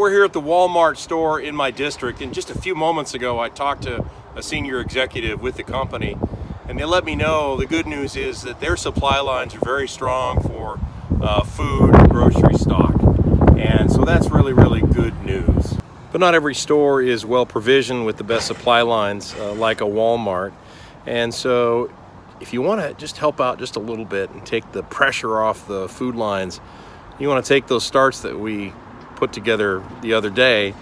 We're here at the Walmart store in my district, and just a few moments ago I talked to a senior executive with the company, and they let me know the good news is that their supply lines are very strong for food and grocery stock, and so that's really good news. But not every store is well provisioned with the best supply lines like a Walmart, and so if you want to just help out just a little bit and take the pressure off the food lines, you want to take those starts that we put together the other day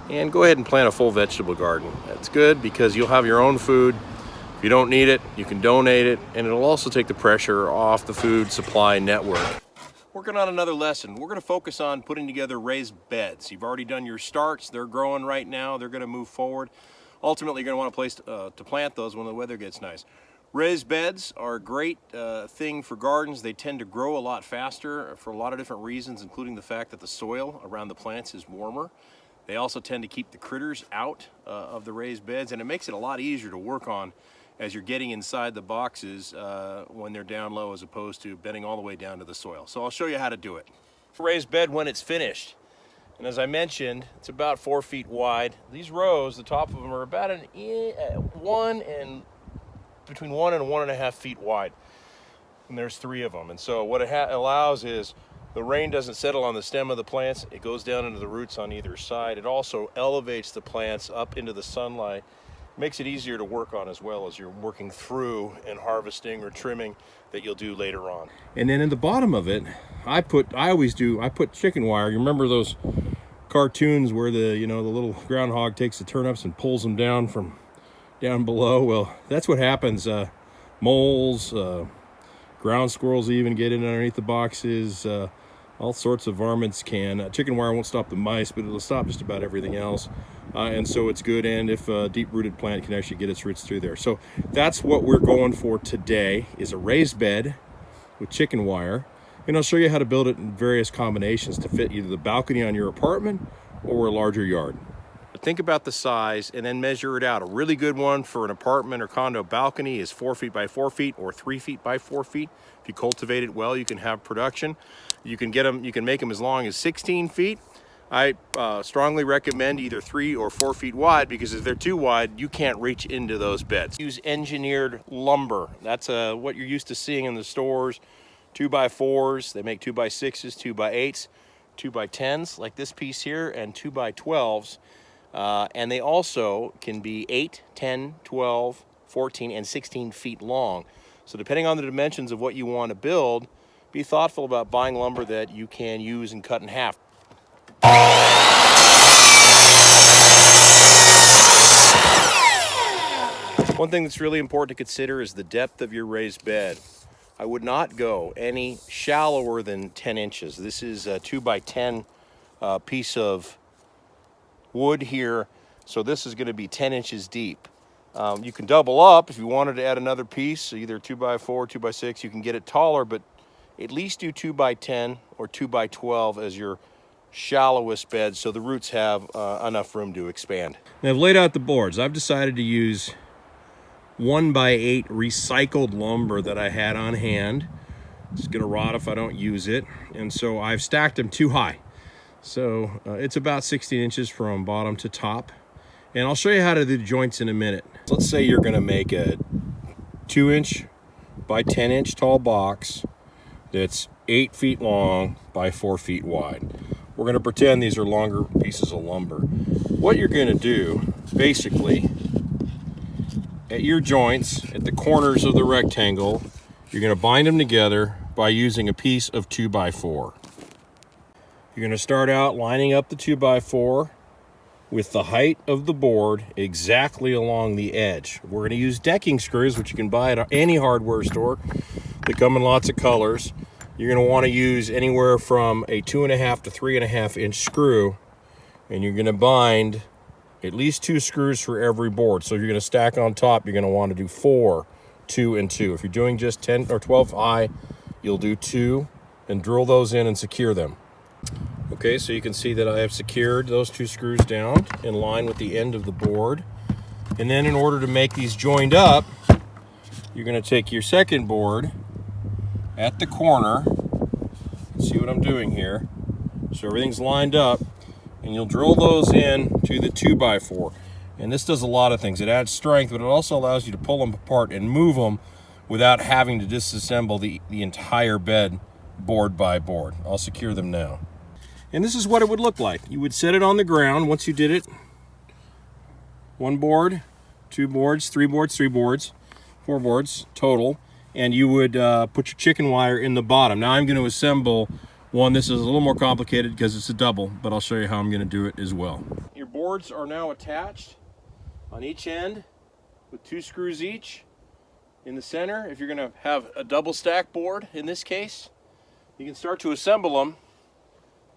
and go ahead and plant a full vegetable garden. That's good because you'll have your own food. If you don't need it, you can donate it, and it'll also take the pressure off the food supply network. Working on another lesson. We're going to focus on putting together raised beds. You've already done your starts. They're growing right now. They're going to move forward. Ultimately, you're going to want a place to plant those when the weather gets nice. Raised beds are a great thing for gardens. They tend to grow a lot faster for a lot of different reasons, including the fact that the soil around the plants is warmer. They also tend to keep the critters out of the raised beds, and it makes it a lot easier to work on as you're getting inside the boxes when they're down low, as opposed to bending all the way down to the soil. So I'll show you how to do it. Raised bed when it's finished. And as I mentioned, it's about 4 feet wide. These rows, the top of them are about between 1 and 1.5 feet wide, and there's 3 of them. And so what it allows is the rain doesn't settle on the stem of the plants. It goes down into the roots on either side. It also elevates the plants up into the sunlight, makes it easier to work on as well as you're working through and harvesting or trimming that you'll do later on. And then in the bottom of it, I put chicken wire. You remember those cartoons where the little groundhog takes the turnips and pulls them down from down below? Well, that's what happens. Moles, ground squirrels even get in underneath the boxes. All sorts of varmints can. Chicken wire won't stop the mice, but it'll stop just about everything else. And so it's good, and if a deep-rooted plant can actually get its roots through there. So that's what we're going for today, is a raised bed with chicken wire. And I'll show you how to build it in various combinations to fit either the balcony on your apartment or a larger yard. Think about the size and then measure it out. A really good one for an apartment or condo balcony is 4 feet by 4 feet or 3 feet by 4 feet. If you cultivate it well, you can have production. You can make them as long as 16 feet. I strongly recommend either 3 or 4 feet wide, because if they're too wide, you can't reach into those beds. Use engineered lumber. That's what you're used to seeing in the stores. 2x4s, they make 2x6s, 2x8s, 2x10s, like this piece here, and 2x12s. And they also can be 8, 10, 12, 14, and 16 feet long. So depending on the dimensions of what you want to build, be thoughtful about buying lumber that you can use and cut in half. One thing that's really important to consider is the depth of your raised bed. I would not go any shallower than 10 inches. This is a 2x10 piece of wood here, so this is going to be 10 inches deep. You can double up if you wanted to add another piece, either 2x4, 2x6. You can get it taller, but at least do 2x10 or 2x12 as your shallowest bed, so the roots have enough room to expand. Now I've laid out the boards. I've decided to use 1x8 recycled lumber that I had on hand. It's going to rot if I don't use it, and so I've stacked them too high. So it's about 16 inches from bottom to top. And I'll show you how to do the joints in a minute. Let's say you're going to make a 2-inch by 10-inch tall box that's 8 feet long by 4 feet wide. We're going to pretend these are longer pieces of lumber. What you're going to do, basically, at your joints, at the corners of the rectangle, you're going to bind them together by using a piece of 2x4. You're going to start out lining up the 2x4 with the height of the board exactly along the edge. We're going to use decking screws, which you can buy at any hardware store. They come in lots of colors. You're going to want to use anywhere from a 2.5 to 3.5 inch screw, and you're going to bind at least 2 screws for every board. So if you're going to stack on top, you're going to want to do 4, 2, and 2. If you're doing just 10 or 12 high, you'll do 2 and drill those in and secure them. Okay, so you can see that I have secured those 2 screws down in line with the end of the board. And then in order to make these joined up, you're going to take your second board at the corner. See what I'm doing here? So everything's lined up, and you'll drill those in to the 2x4. And this does a lot of things. It adds strength, but it also allows you to pull them apart and move them without having to disassemble the entire bed board by board. I'll secure them now. And this is what it would look like. You would set it on the ground once you did it. 1 board, 2 boards, 3 boards, 3 boards, 4 boards total. And you would put your chicken wire in the bottom. Now I'm going to assemble one. This is a little more complicated because it's a double, but I'll show you how I'm going to do it as well. Your boards are now attached on each end with 2 screws each. In the center, if you're going to have a double stack board in this case, you can start to assemble them.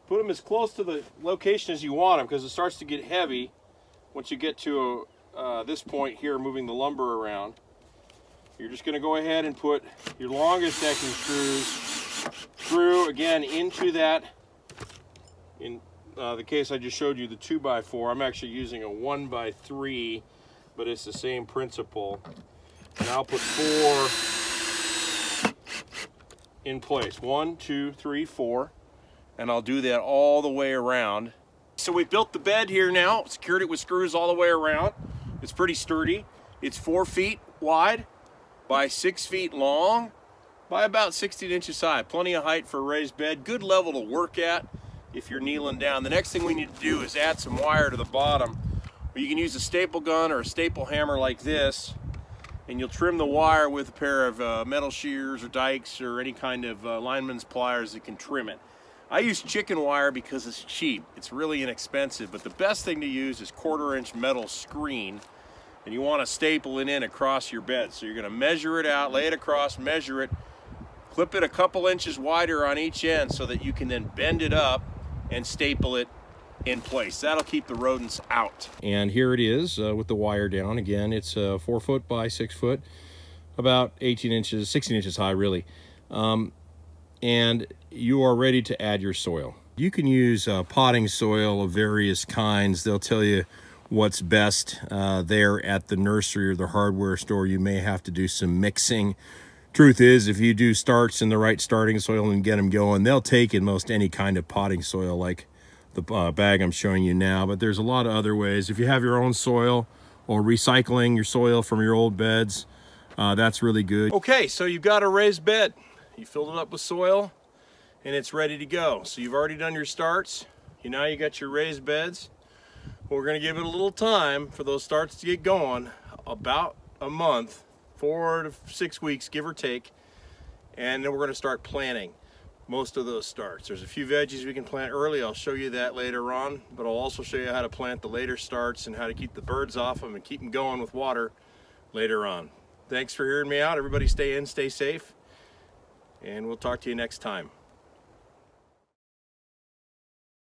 Put them as close to the location as you want them, because it starts to get heavy once you get to this point here, moving the lumber around. You're just going to go ahead and put your longest decking screws through again into that. In the case I just showed you, the 2x4, I'm actually using a 1x3, but it's the same principle. And I'll put 4 in place. 1, 2, 3, 4. And I'll do that all the way around. So we built the bed here now, secured it with screws all the way around. It's pretty sturdy. It's 4 feet wide by 6 feet long by about 16 inches high. Plenty of height for a raised bed. Good level to work at if you're kneeling down. The next thing we need to do is add some wire to the bottom. You can use a staple gun or a staple hammer like this, and you'll trim the wire with a pair of metal shears or dikes or any kind of lineman's pliers that can trim it. I use chicken wire because it's cheap. It's really inexpensive, but the best thing to use is 1/4-inch metal screen, and you want to staple it in across your bed. So you're going to measure it out, lay it across, measure it, clip it a couple inches wider on each end so that you can then bend it up and staple it in place. That'll keep the rodents out. And here it is with the wire down. Again, it's 4 foot by 6 foot, about 18 inches, 16 inches high really. And you are ready to add your soil. You can use potting soil of various kinds. They'll tell you what's best there at the nursery or the hardware store. You may have to do some mixing. Truth is, if you do starts in the right starting soil and get them going, they'll take in most any kind of potting soil like the bag I'm showing you now. But there's a lot of other ways. If you have your own soil or recycling your soil from your old beds, that's really good. Okay, so you've got a raised bed. You filled it up with soil and it's ready to go. So you've already done your starts. Now you got your raised beds. We're going to give it a little time for those starts to get going, about a month, 4 to 6 weeks, give or take. And then we're going to start planting most of those starts. There's a few veggies we can plant early. I'll show you that later on, but I'll also show you how to plant the later starts and how to keep the birds off them and keep them going with water later on. Thanks for hearing me out. Everybody stay in, stay safe, and we'll talk to you next time.